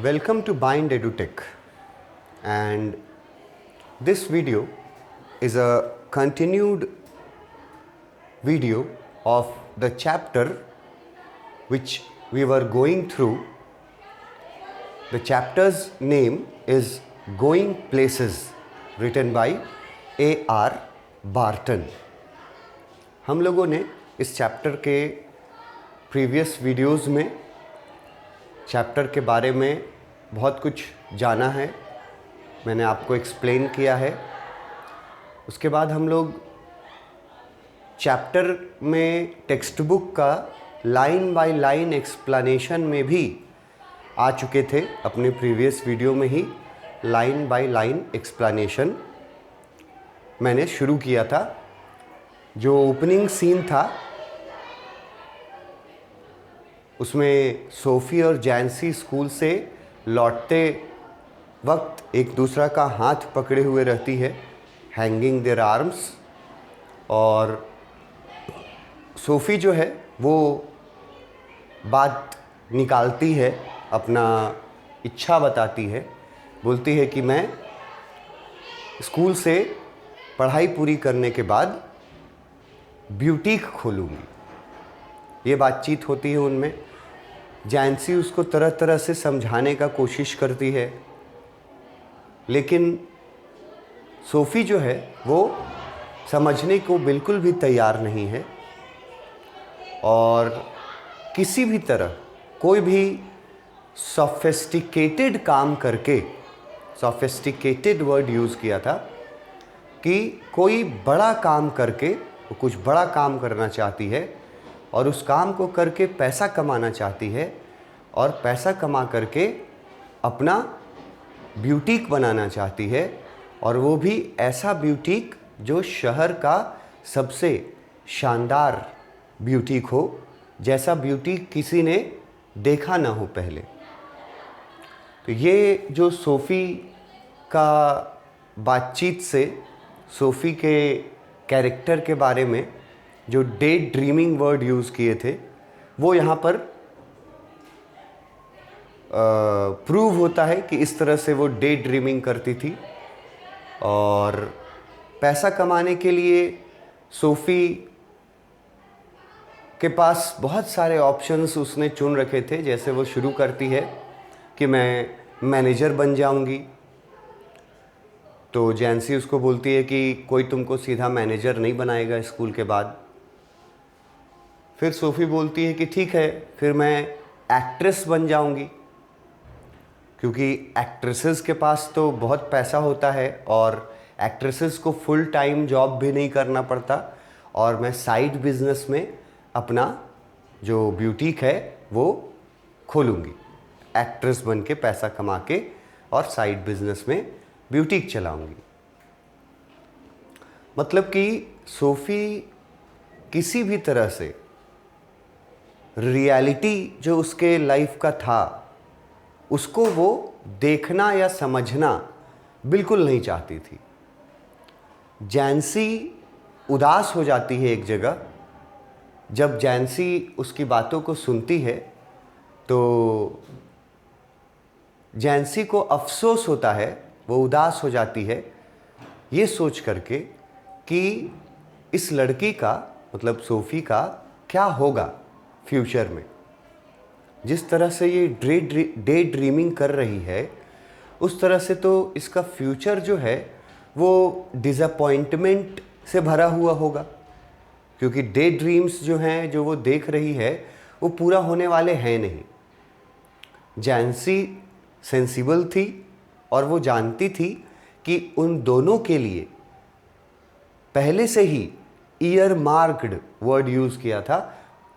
Welcome to Bind EduTech, and this video is a continued video of the chapter which we were going through. The chapter's name is Going Places, written by A.R. Barton. हम लोगों ने इस chapter के previous videos में chapter के बारे में बहुत कुछ जाना है, मैंने आपको एक्सप्लेन किया है। उसके बाद हम लोग चैप्टर में टेक्स्ट बुक का लाइन बाय लाइन एक्सप्लेनेशन में भी आ चुके थे। अपने प्रीवियस वीडियो में ही लाइन बाय लाइन एक्सप्लेनेशन मैंने शुरू किया था। जो ओपनिंग सीन था उसमें सोफ़ी और जैंसी स्कूल से लौटते वक्त एक दूसरा का हाथ पकड़े हुए रहती है, हैंगिंग देयर आर्म्स, और सोफ़ी जो है वो बात निकालती है, अपना इच्छा बताती है, बोलती है कि मैं स्कूल से पढ़ाई पूरी करने के बाद ब्यूटीक खोलूँगी। ये बातचीत होती है उनमें। जैंसी उसको तरह तरह से समझाने का कोशिश करती है, लेकिन सोफ़ी जो है वो समझने को बिल्कुल भी तैयार नहीं है, और किसी भी तरह कोई भी सोफिस्टिकेटेड काम करके, सोफिस्टिकेटेड वर्ड यूज़ किया था, कि कोई बड़ा काम करके वो कुछ बड़ा काम करना चाहती है और उस काम को करके पैसा कमाना चाहती है, और पैसा कमा करके अपना ब्यूटीक बनाना चाहती है, और वो भी ऐसा ब्यूटीक जो शहर का सबसे शानदार ब्यूटीक हो, जैसा ब्यूटीक किसी ने देखा ना हो पहले। तो ये जो सोफ़ी का बातचीत से सोफ़ी के कैरेक्टर के बारे में जो डे ड्रीमिंग वर्ड यूज़ किए थे वो यहाँ पर प्रूव होता है कि इस तरह से वो डे ड्रीमिंग करती थी। और पैसा कमाने के लिए सोफ़ी के पास बहुत सारे ऑप्शंस उसने चुन रखे थे। जैसे वो शुरू करती है कि मैं मैनेजर बन जाऊंगी, तो जैंसी उसको बोलती है कि कोई तुमको सीधा मैनेजर नहीं बनाएगा स्कूल के बाद। फिर सोफ़ी बोलती है कि ठीक है, फिर मैं एक्ट्रेस बन जाऊंगी, क्योंकि एक्ट्रेसेस के पास तो बहुत पैसा होता है और एक्ट्रेसेस को फुल टाइम जॉब भी नहीं करना पड़ता, और मैं साइड बिजनेस में अपना जो ब्यूटीक है वो खोलूँगी, एक्ट्रेस बन के पैसा कमा के और साइड बिजनेस में ब्यूटीक चलाऊँगी। मतलब कि सोफ़ी किसी भी तरह से रियलिटी जो उसके लाइफ का था उसको वो देखना या समझना बिल्कुल नहीं चाहती थी। जैंसी उदास हो जाती है एक जगह। जब जैंसी उसकी बातों को सुनती है तो जैंसी को अफसोस होता है, वो उदास हो जाती है ये सोच करके कि इस लड़की का, मतलब सोफ़ी का, क्या होगा फ्यूचर में। जिस तरह से ये डे ड्रीमिंग कर रही है उस तरह से तो इसका फ्यूचर जो है वो डिसअपॉइंटमेंट से भरा हुआ होगा, क्योंकि डे ड्रीम्स जो हैं, जो वो देख रही है, वो पूरा होने वाले हैं नहीं। जैंसी सेंसिबल थी और वो जानती थी कि उन दोनों के लिए पहले से ही ईयर मार्क्ड वर्ड यूज़ किया था,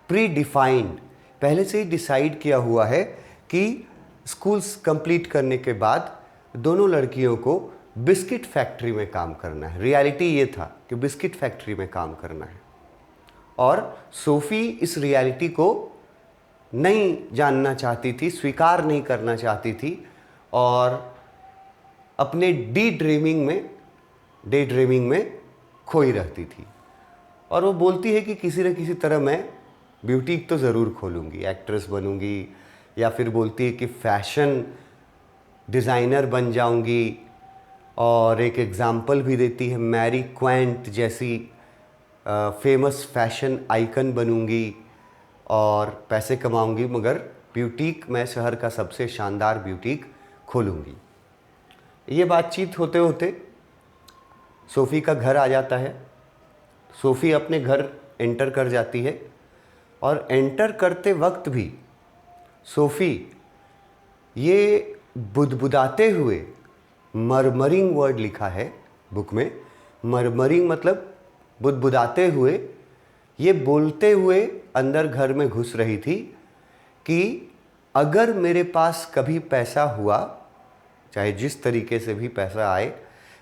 प्री डिफाइंड, पहले से ही डिसाइड किया हुआ है कि स्कूल्स कंप्लीट करने के बाद दोनों लड़कियों को बिस्किट फैक्ट्री में काम करना है। रियलिटी ये था कि बिस्किट फैक्ट्री में काम करना है, और सोफ़ी इस रियलिटी को नहीं जानना चाहती थी, स्वीकार नहीं करना चाहती थी, और अपने डे ड्रीमिंग में खोई रहती थी। और वो बोलती है कि किसी न किसी तरह मैं ब्यूटीक तो ज़रूर खोलूँगी, एक्ट्रेस बनूँगी, या फिर बोलती है कि फ़ैशन डिज़ाइनर बन जाऊंगी, और एक एग्ज़ाम्पल भी देती है मैरी क्वेंट जैसी फेमस फैशन आइकन बनूंगी और पैसे कमाऊंगी, मगर ब्यूटीक, मैं शहर का सबसे शानदार ब्यूटीक खोलूंगी। ये बातचीत होते होते सोफ़ी का घर आ जाता है। सोफ़ी अपने घर एंटर कर जाती है, और एंटर करते वक्त भी सोफ़ी ये बुदबुदाते हुए, मरमरिंग वर्ड लिखा है बुक में, मरमरिंग मतलब बुदबुदाते हुए, ये बोलते हुए अंदर घर में घुस रही थी कि अगर मेरे पास कभी पैसा हुआ, चाहे जिस तरीके से भी पैसा आए,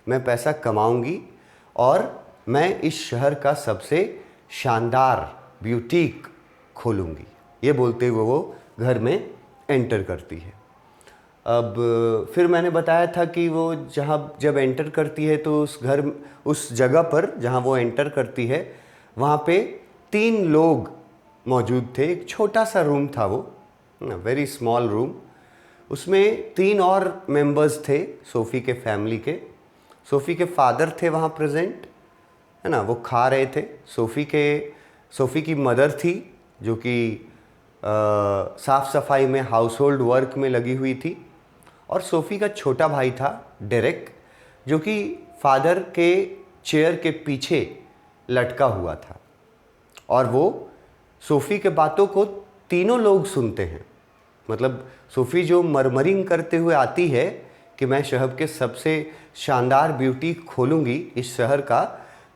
मैं पैसा कमाऊंगी और मैं इस शहर का सबसे शानदार ब्यूटीक खोलूंगी। ये बोलते हुए वो घर में एंटर करती है। अब फिर मैंने बताया था कि वो जब एंटर करती है तो उस जगह पर जहाँ वो एंटर करती है, वहाँ पे 3 लोग मौजूद थे। एक छोटा सा रूम था वो, वेरी स्मॉल रूम। उसमें 3 और मेंबर्स थे सोफ़ी के फैमिली के। सोफ़ी के फादर थे वहाँ प्रेजेंट, है ना, वो खा रहे थे। सोफ़ी की मदर थी जो कि साफ़ सफाई में, हाउस होल्ड वर्क में लगी हुई थी। और सोफ़ी का छोटा भाई था डेरेक, जो कि फादर के चेयर के पीछे लटका हुआ था। और वो सोफ़ी के बातों को तीनों लोग सुनते हैं। मतलब सोफ़ी जो मरमरिंग करते हुए आती है कि मैं शहर के सबसे शानदार ब्यूटी खोलूँगी इस शहर का,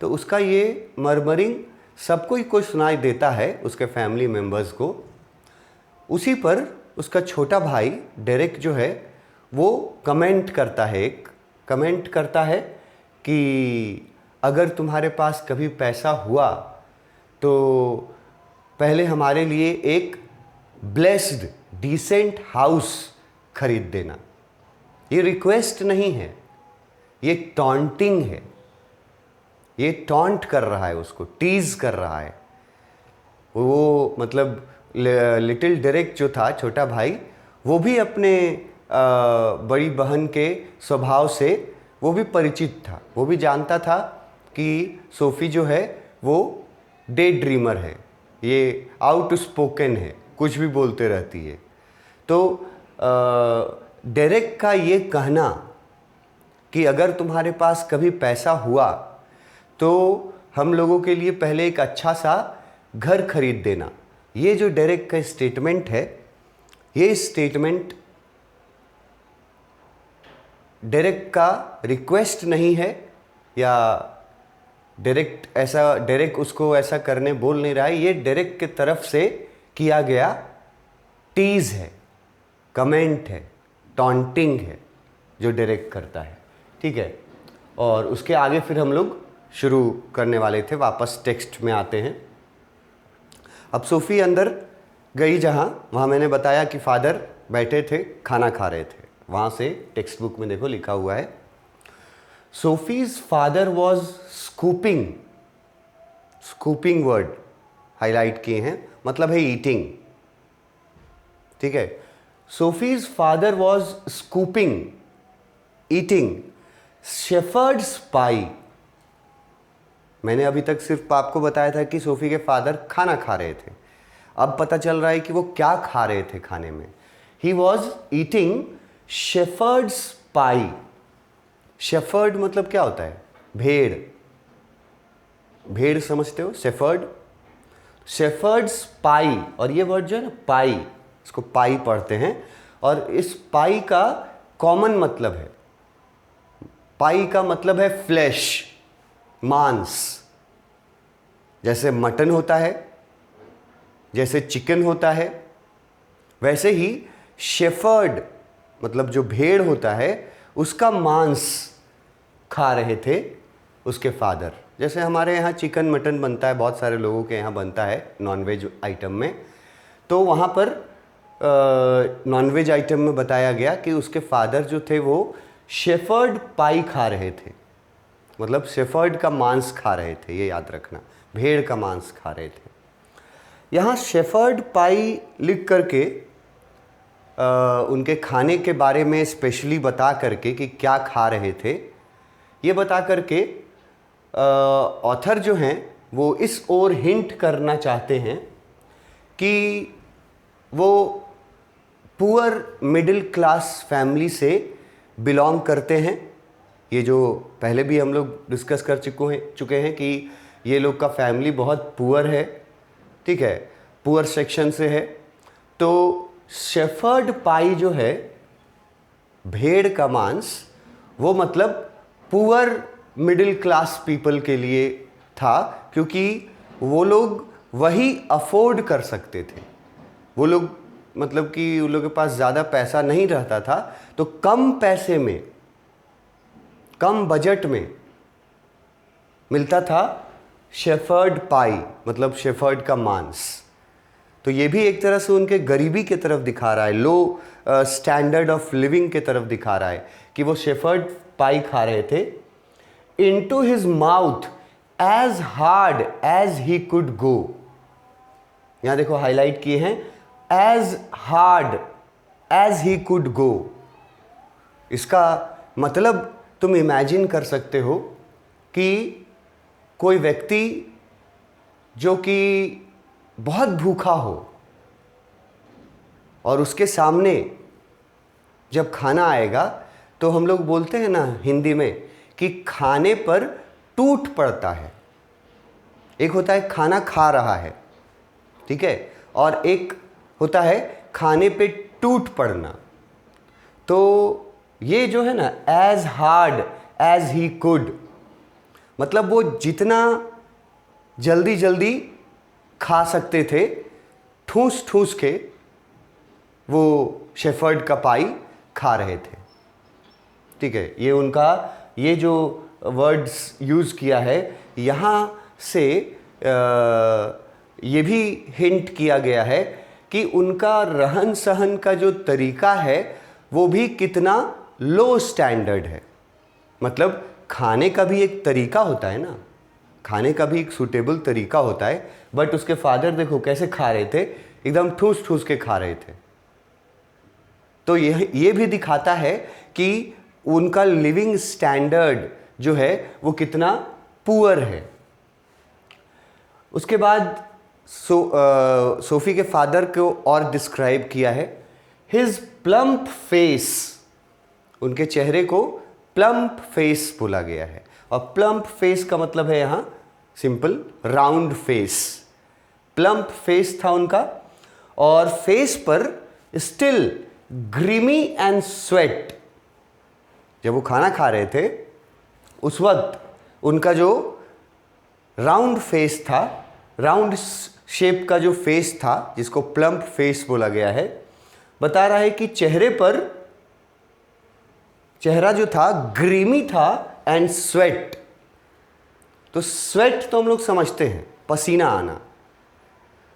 तो उसका ये मरमरिंग सबको ही को सुनाई देता है, उसके फैमिली मेम्बर्स को। उसी पर उसका छोटा भाई डेरेक जो है वो कमेंट करता है कि अगर तुम्हारे पास कभी पैसा हुआ तो पहले हमारे लिए एक ब्लेस्ड डिसेंट हाउस खरीद देना। ये रिक्वेस्ट नहीं है, ये टॉन्टिंग है। ये टॉन्ट कर रहा है, उसको टीज कर रहा है। वो मतलब लिटिल डेरेक जो था, छोटा भाई, वो भी अपने बड़ी बहन के स्वभाव से वो भी परिचित था। वो भी जानता था कि सोफ़ी जो है वो डे ड्रीमर है, ये आउट स्पोकन है, कुछ भी बोलते रहती है। तो डेरेक का ये कहना कि अगर तुम्हारे पास कभी पैसा हुआ तो हम लोगों के लिए पहले एक अच्छा सा घर खरीद देना, ये जो डेरेक का स्टेटमेंट है, ये स्टेटमेंट डेरेक का रिक्वेस्ट नहीं है, या डेरेक उसको ऐसा करने बोल नहीं रहा है। ये डेरेक के तरफ से किया गया टीज है, कमेंट है, टॉन्टिंग है जो डेरेक करता है। ठीक है, और उसके आगे फिर हम लोग शुरू करने वाले थे। वापस टेक्स्ट में आते हैं। अब सोफ़ी अंदर गई वहाँ मैंने बताया कि फादर बैठे थे, खाना खा रहे थे। वहाँ से टेक्स्ट बुक में देखो लिखा हुआ है, Sophie's father was scooping. Scooping word highlight किए हैं, मतलब है ईटिंग। ठीक है, Sophie's father was scooping, eating shepherd's pie. मैंने अभी तक सिर्फ आपको बताया था कि सोफ़ी के फादर खाना खा रहे थे। अब पता चल रहा है कि वो क्या खा रहे थे खाने में। He was eating shepherd's pi. Shepherd मतलब क्या होता है? भेड़। भेड़ समझते हो? शेफर्ड, शेफर्ड्स पाई। और ये वर्ड जो है ना, पाई, इसको पाई पढ़ते हैं। और इस पाई का कॉमन मतलब है, पाई का मतलब है फ्लैश, मांस। जैसे मटन होता है, जैसे चिकन होता है, वैसे ही शेफर्ड मतलब जो भेड़ होता है उसका मांस खा रहे थे उसके फादर। जैसे हमारे यहाँ चिकन मटन बनता है, बहुत सारे लोगों के यहाँ बनता है नॉनवेज आइटम में, तो वहाँ पर नॉनवेज आइटम में बताया गया कि उसके फादर जो थे वो शेफर्ड पाई खा रहे थे, मतलब शेफर्ड का मांस खा रहे थे। ये याद रखना, भेड़ का मांस खा रहे थे। यहाँ शेफर्ड पाई लिख करके उनके खाने के बारे में स्पेशली बता करके कि क्या खा रहे थे, ये बता करके ऑथर जो हैं वो इस ओर हिंट करना चाहते हैं कि वो पुअर मिडिल क्लास फैमिली से बिलोंग करते हैं। ये जो पहले भी हम लोग डिस्कस कर चुके हैं कि ये लोग का फैमिली बहुत पुअर है, ठीक है, पुअर सेक्शन से है। तो शेफर्ड पाई जो है, भेड़ का मांस, वो मतलब पुअर मिडिल क्लास पीपल के लिए था, क्योंकि वो लोग वही अफोर्ड कर सकते थे। वो लोग मतलब कि उन लोगों के पास ज़्यादा पैसा नहीं रहता था, तो कम पैसे में, कम बजट में मिलता था शेफर्ड पाई, मतलब शेफर्ड का मांस। तो ये भी एक तरह से उनके गरीबी की तरफ दिखा रहा है, लो स्टैंडर्ड ऑफ लिविंग की तरफ दिखा रहा है कि वो शेफर्ड पाई खा रहे थे। Into his mouth as hard as he could go, यहां देखो हाईलाइट किए हैं, as hard as he could go. इसका मतलब तुम इमेजिन कर सकते हो कि कोई व्यक्ति जो कि बहुत भूखा हो और उसके सामने जब खाना आएगा तो हम लोग बोलते हैं ना हिंदी में कि खाने पर टूट पड़ता है। एक होता है खाना खा रहा है, ठीक है, और एक होता है खाने पे टूट पड़ना। तो ये जो है ना, as hard as he could, मतलब वो जितना जल्दी जल्दी खा सकते थे, ठूस ठूस के वो शेफर्ड का पाई खा रहे थे, ठीक है। ये उनका, ये जो वर्ड्स यूज़ किया है यहाँ से ये भी हिंट किया गया है कि उनका रहन सहन का जो तरीका है वो भी कितना लो स्टैंडर्ड है। मतलब खाने का भी एक तरीका होता है ना, खाने का भी एक सूटेबल तरीका होता है, बट उसके फादर देखो कैसे खा रहे थे, एकदम ठूस ठूस के खा रहे थे। तो ये भी दिखाता है कि उनका लिविंग स्टैंडर्ड जो है वो कितना पुअर है। उसके बाद सोफी के फादर को और डिस्क्राइब किया है, हिज प्लम्प फेस, उनके चेहरे को प्लम्प फेस बोला गया है। और प्लम्प फेस का मतलब है यहाँ simple round face. Plump face था उनका, और फेस पर स्टिल ग्रीमी एंड स्वेट। जब वो खाना खा रहे थे उस वक्त उनका जो राउंड फेस था, राउंड शेप का जो फेस था, जिसको प्लम्प फेस बोला गया है, बता रहा है कि चेहरे पर, चेहरा जो था ग्रीमी था एंड स्वेट। तो स्वेट तो हम लोग समझते हैं पसीना आना,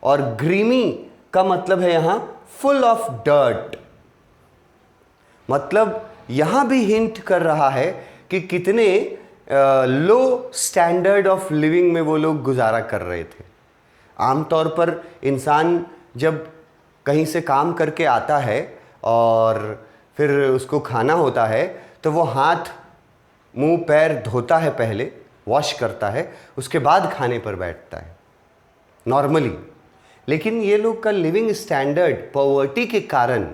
और ग्रीमी का मतलब है यहां फुल ऑफ डर्ट। मतलब यहां भी हिंट कर रहा है कि कितने लो स्टैंडर्ड ऑफ लिविंग में वो लोग गुजारा कर रहे थे। आमतौर पर इंसान जब कहीं से काम करके आता है और फिर उसको खाना होता है तो वो हाथ मुंह पैर धोता है, पहले वॉश करता है, उसके बाद खाने पर बैठता है नॉर्मली। लेकिन ये लोग का लिविंग स्टैंडर्ड पॉवर्टी के कारण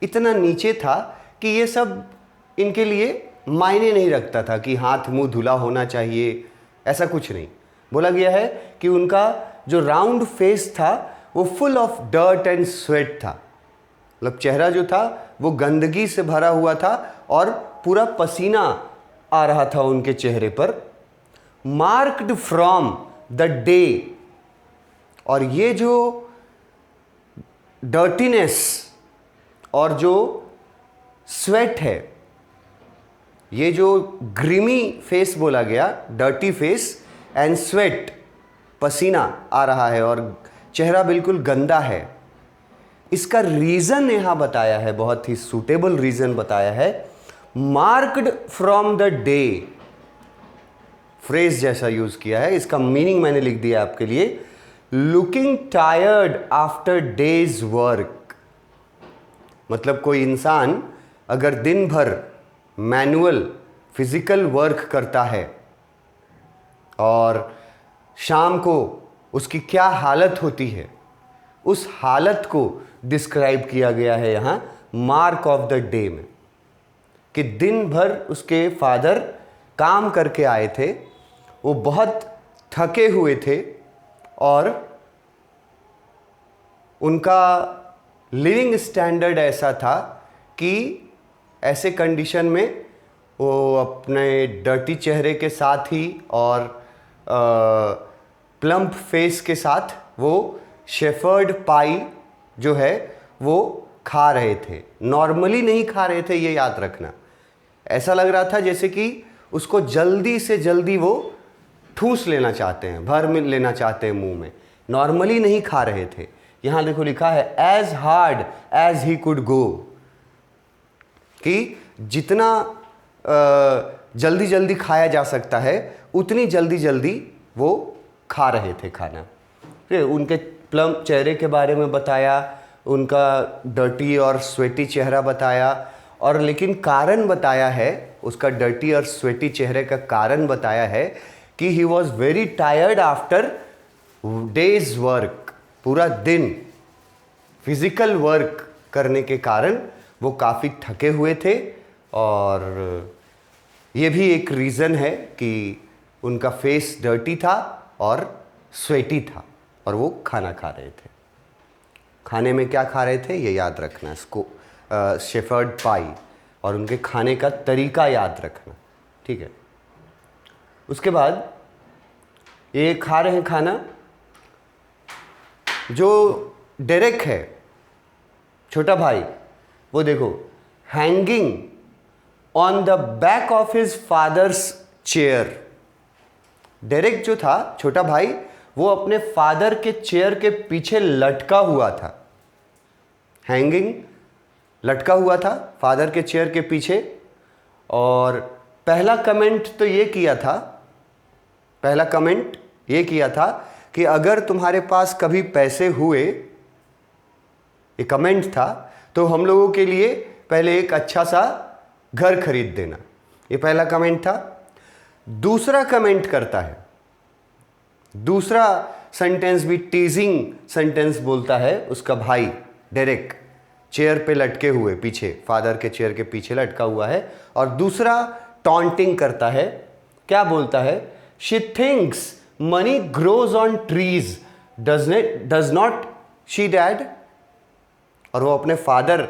इतना नीचे था कि ये सब इनके लिए मायने नहीं रखता था कि हाथ मुंह धुला होना चाहिए, ऐसा कुछ नहीं। बोला गया है कि उनका जो राउंड फेस था वो full of dirt and sweat था। मतलब चेहरा जो था वो गंदगी से भरा हुआ था और पूरा पसीना आ रहा था उनके चेहरे पर। मार्क्ड फ्रॉम द डे, और ये जो डर्टीनेस और जो स्वेट है, ये जो ग्रीमी फेस बोला गया, डर्टी फेस एंड स्वेट, पसीना आ रहा है और चेहरा बिल्कुल गंदा है। इसका रीज़न यहाँ बताया है, बहुत ही सूटेबल रीज़न बताया है, marked from the day, phrase जैसा यूज़ किया है। इसका मीनिंग मैंने लिख दिया आपके लिए, looking tired after days work. मतलब कोई इंसान अगर दिन भर मैनुअल फिजिकल वर्क करता है और शाम को उसकी क्या हालत होती है, उस हालत को डिस्क्राइब किया गया है यहाँ मार्क ऑफ द डे में, कि दिन भर उसके फादर काम करके आए थे, वो बहुत थके हुए थे और उनका लिविंग स्टैंडर्ड ऐसा था कि ऐसे कंडीशन में वो अपने डर्टी चेहरे के साथ ही और प्लम्प फेस के साथ वो शेफर्ड पाई जो है वो खा रहे थे। नॉर्मली नहीं खा रहे थे, ये याद रखना। ऐसा लग रहा था जैसे कि उसको जल्दी से जल्दी वो ठूस लेना चाहते हैं, भर में लेना चाहते हैं मुंह में। नॉर्मली नहीं खा रहे थे। यहाँ देखो लिखा है as hard as he could go, कि जितना जल्दी जल्दी खाया जा सकता है उतनी जल्दी जल्दी वो खा रहे थे खाना। फिर उनके प्लम्प चेहरे के बारे में बताया, उनका डर्टी और स्वेटी चेहरा बताया, और लेकिन कारण बताया है, उसका डर्टी और स्वेटी चेहरे का कारण बताया है कि he was very tired after days work. पूरा दिन फिजिकल वर्क करने के कारण वो काफ़ी थके हुए थे, और ये भी एक रीज़न है कि उनका फेस डर्टी था और स्वेटी था, और वो खाना खा रहे थे। खाने में क्या खा रहे थे ये याद रखना, इसको शेफर्ड पाई, और उनके खाने का तरीका याद रखना, ठीक है। उसके बाद ये खा रहे हैं खाना। जो डेरेक है छोटा भाई, वो देखो hanging on the back of his father's chair. Derek जो था छोटा भाई, वो अपने फादर के चेयर के पीछे लटका हुआ था। हैंगिंग, लटका हुआ था फादर के चेयर के पीछे। और पहला कमेंट ये किया था कि अगर तुम्हारे पास कभी पैसे हुए, ये कमेंट था, तो हम लोगों के लिए पहले एक अच्छा सा घर खरीद देना। ये पहला कमेंट था। दूसरा कमेंट करता है, दूसरा सेंटेंस भी टीजिंग सेंटेंस बोलता है उसका भाई डेरेक, चेयर पे लटके हुए पीछे, फादर के चेयर के पीछे लटका हुआ है। और दूसरा टॉन्टिंग करता है। क्या बोलता है? She thinks money grows on trees, does not she dad. और वो अपने फादर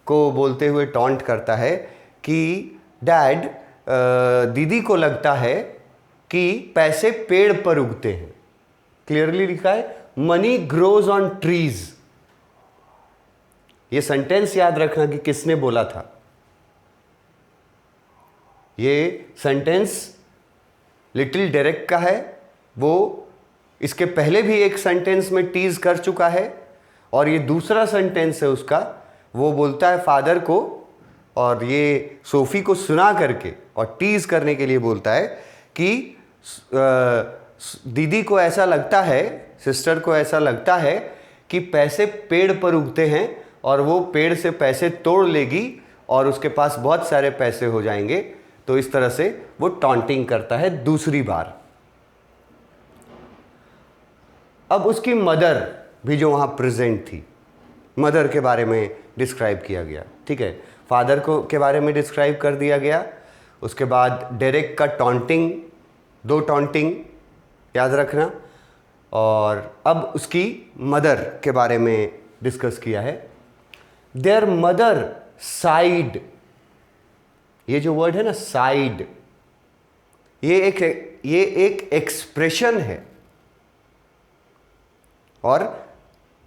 को बोलते हुए टॉन्ट करता है कि डैड, दीदी को लगता है कि पैसे पेड़ पर उगते हैं। क्लियरली लिखा है मनी ग्रोज ऑन ट्रीज। ये सेंटेंस याद रखना कि किसने बोला था। ये सेंटेंस लिटिल डेरेक का है। वो इसके पहले भी एक सेंटेंस में टीज कर चुका है, और ये दूसरा सेंटेंस है उसका। वो बोलता है फादर को, और ये सोफी को सुना करके और टीज करने के लिए बोलता है कि दीदी को ऐसा लगता है, सिस्टर को ऐसा लगता है कि पैसे पेड़ पर उगते हैं, और वो पेड़ से पैसे तोड़ लेगी और उसके पास बहुत सारे पैसे हो जाएंगे। तो इस तरह से वो टॉन्टिंग करता है दूसरी बार। अब उसकी मदर भी जो वहाँ प्रेजेंट थी, मदर के बारे में डिस्क्राइब किया गया, ठीक है। फादर को के बारे में डिस्क्राइब कर दिया गया। उसके बाद डेरेक का टॉन्टिंग, 2 टॉन्टिंग याद रखना। और अब उसकी मदर के बारे में डिस्कस किया है। देयर मदर साइड, ये जो वर्ड है ना साइड, ये एक एक्सप्रेशन है। और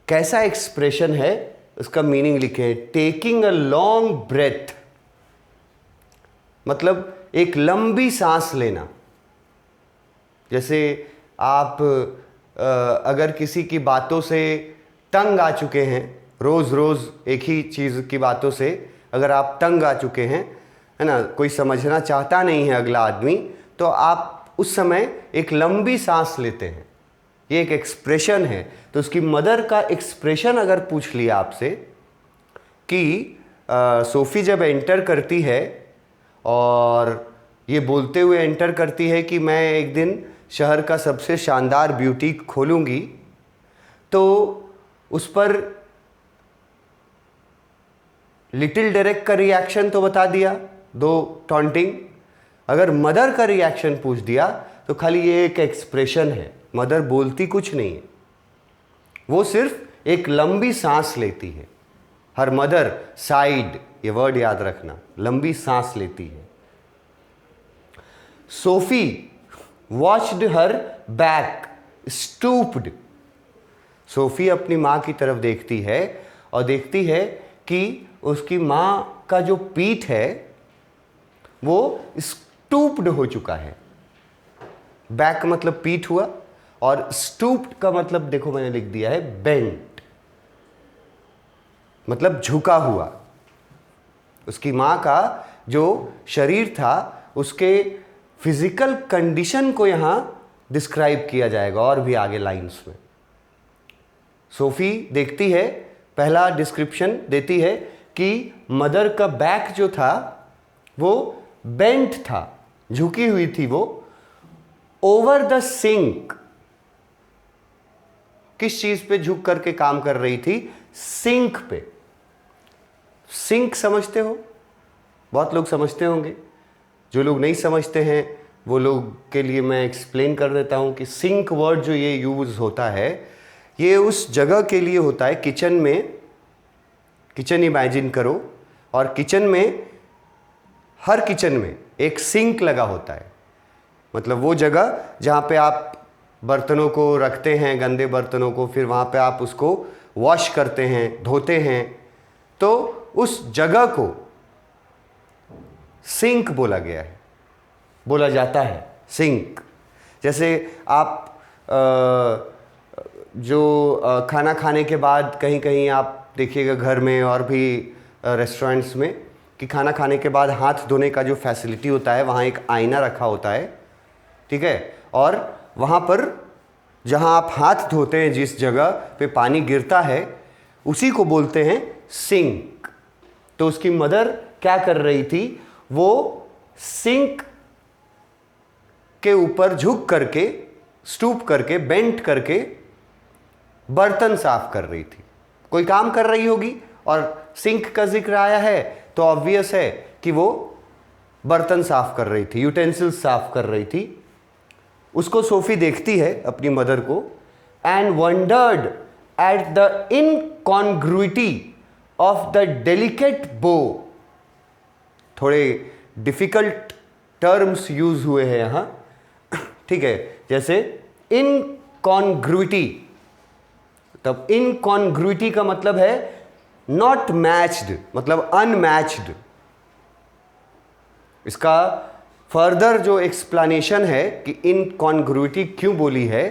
कैसा एक्सप्रेशन है उसका मीनिंग लिखे हैं, टेकिंग अ लॉन्ग ब्रेथ, मतलब एक लंबी सांस लेना। जैसे आप अगर किसी की बातों से तंग आ चुके हैं, रोज़ रोज़ एक ही चीज़ की बातों से अगर आप तंग आ चुके हैं, है ना, कोई समझना चाहता नहीं है अगला आदमी, तो आप उस समय एक लंबी सांस लेते हैं। ये एक एक्सप्रेशन है। तो उसकी मदर का एक्सप्रेशन अगर पूछ लिया आपसे कि सोफ़ी जब एंटर करती है और ये बोलते हुए एंटर करती है कि मैं एक दिन शहर का सबसे शानदार ब्यूटीक खोलूँगी, तो उस पर लिटिल डेरेक का रिएक्शन तो बता दिया, दो टॉन्टिंग। अगर मदर का रिएक्शन पूछ दिया तो खाली ये एक एक्सप्रेशन है, मदर बोलती कुछ नहीं है, वो सिर्फ एक लंबी सांस लेती है। हर मदर साइड, ये वर्ड याद रखना, लंबी सांस लेती है। Sophie watched her back stooped. Sophie अपनी माँ की तरफ देखती है और देखती है कि उसकी माँ का जो पीठ है वो स्टूप्ड हो चुका है। बैक मतलब पीठ हुआ और स्टूप्ड का मतलब देखो मैंने लिख दिया है बेंट, मतलब झुका हुआ। उसकी माँ का जो शरीर था उसके फिजिकल कंडीशन को यहां डिस्क्राइब किया जाएगा और भी आगे लाइंस में। सोफी देखती है, पहला डिस्क्रिप्शन देती है कि मदर का बैक जो था वो बेंट था, झुकी हुई थी वो, ओवर द सिंक। किस चीज पे झुक करके काम कर रही थी? सिंक पे। सिंक समझते हो? बहुत लोग समझते होंगे, जो लोग नहीं समझते हैं वो लोग के लिए मैं एक्सप्लेन कर देता हूं कि सिंक वर्ड जो ये यूज होता है ये उस जगह के लिए होता है, किचन में, किचन इमेजिन करो और किचन में, हर किचन में एक सिंक लगा होता है। मतलब वो जगह जहाँ पे आप बर्तनों को रखते हैं, गंदे बर्तनों को, फिर वहाँ पे आप उसको वॉश करते हैं, धोते हैं, तो उस जगह को सिंक बोला गया है, बोला जाता है सिंक। जैसे आप जो खाना खाने के बाद कहीं कहीं आप देखिएगा घर में और भी रेस्टोरेंट्स में कि खाना खाने के बाद हाथ धोने का जो फैसिलिटी होता है वहाँ एक आईना रखा होता है, ठीक है, और वहाँ पर जहाँ आप हाथ धोते हैं जिस जगह पे पानी गिरता है उसी को बोलते हैं सिंक। तो उसकी मदर क्या कर रही थी? वो सिंक के ऊपर झुक करके, स्टूप करके, बेंट करके बर्तन साफ कर रही थी। कोई काम कर रही होगी और सिंक का जिक्र आया है तो ऑब्वियस है कि वो बर्तन साफ कर रही थी, यूटेंसिल्स साफ कर रही थी। उसको सोफी देखती है अपनी मदर को and wondered at the incongruity of the delicate bow. थोड़े डिफिकल्ट टर्म्स यूज हुए हैं यहां, ठीक है, जैसे इनकॉन्ग्रुइटी। तब इनकॉन्ग्रुइटी का मतलब है नॉट मैच्ड, मतलब अनमैच्ड। इसका फर्दर जो एक्सप्लेनेशन है कि इनकॉन्ग्रुइटी क्यों बोली है,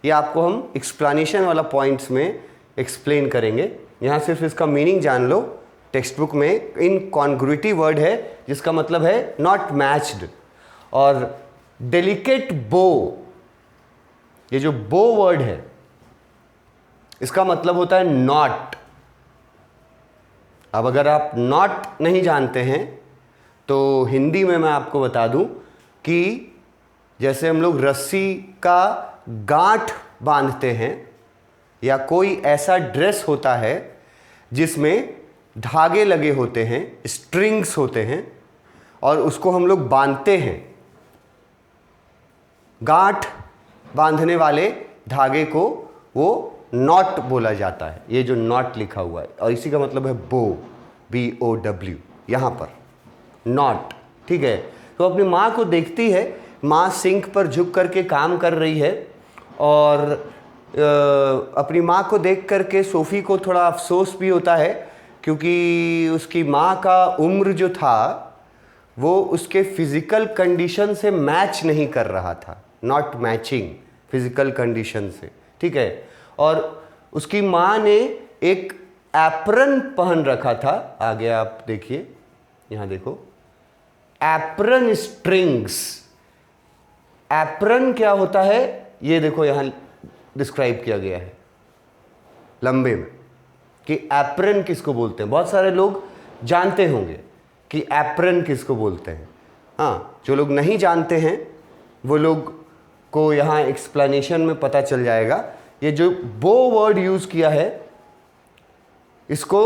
ये आपको हम एक्सप्लेनेशन वाला पॉइंट्स में एक्सप्लेन करेंगे। यहां सिर्फ इसका मीनिंग जान लो। टेक्स्ट बुक में इनकॉन्ग्रुइटी वर्ड है जिसका मतलब है नॉट मैच्ड, और डेलिकेट बो, ये जो बो वर्ड है इसका मतलब होता है नॉट। अब अगर आप नॉट नहीं जानते हैं तो हिंदी में मैं आपको बता दूं कि जैसे हम लोग रस्सी का गांठ बांधते हैं या कोई ऐसा ड्रेस होता है जिसमें धागे लगे होते हैं, स्ट्रिंग्स होते हैं, और उसको हम लोग बांधते हैं। गांठ बांधने वाले धागे को वो नॉट बोला जाता है। ये जो नॉट लिखा हुआ है और इसी का मतलब है बो, BOW, यहाँ पर नॉट, ठीक है। तो अपनी माँ को देखती है, माँ सिंक पर झुक करके काम कर रही है और अपनी माँ को देख करके सोफ़ी को थोड़ा अफसोस भी होता है क्योंकि उसकी माँ का उम्र जो था वो उसके फिज़िकल कंडीशन से मैच नहीं कर रहा था, नॉट मैचिंग फिज़िकल कंडीशन से, ठीक है। और उसकी माँ ने एक एप्रन पहन रखा था, आगे आप देखिए, यहाँ देखो, एप्रन स्ट्रिंग्स। एप्रन क्या होता है ये देखो यहाँ डिस्क्राइब किया गया है लंबे में। कि एप्रन किसको बोलते हैं। बहुत सारे लोग जानते होंगे कि एप्रन किसको बोलते हैं। हाँ, जो लोग नहीं जानते हैं वो लोग को यहाँ एक्सप्लेनेशन में पता चल जाएगा। ये जो बो वर्ड यूज़ किया है, इसको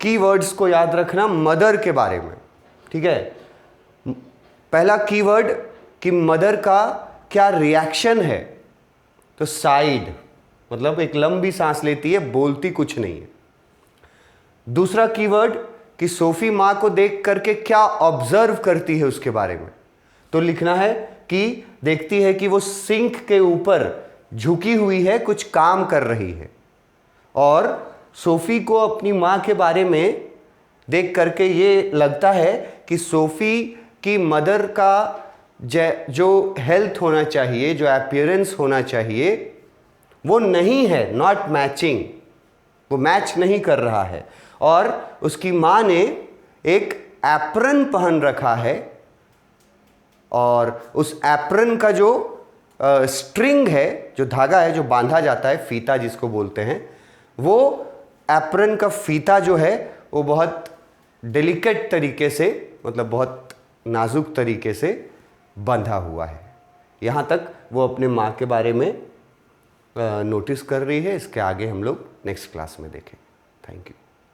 कीवर्ड्स को याद रखना मदर के बारे में, ठीक है। पहला कीवर्ड कि मदर का क्या रिएक्शन है, तो साइड, मतलब एक लंबी सांस लेती है, बोलती कुछ नहीं है। दूसरा कीवर्ड कि सोफी माँ को देख करके क्या ऑब्जर्व करती है उसके बारे में, तो लिखना है कि देखती है कि वो सिंक के ऊपर झुकी हुई है, कुछ काम कर रही है। और सोफी को अपनी माँ के बारे में देख करके ये लगता है कि सोफी की मदर का जो हेल्थ होना चाहिए, जो अपीयरेंस होना चाहिए, वो नहीं है, नॉट मैचिंग, वो मैच नहीं कर रहा है। और उसकी माँ ने एक एप्रन पहन रखा है और उस एप्रन का जो स्ट्रिंग है, जो धागा है जो बांधा जाता है, फीता जिसको बोलते हैं, वो एप्रन का फीता जो है वो बहुत डेलिकेट तरीके से, मतलब बहुत नाजुक तरीके से बंधा हुआ है। यहाँ तक वो अपने माँ के बारे में नोटिस कर रही है। इसके आगे हम लोग नेक्स्ट क्लास में देखें। Thank you.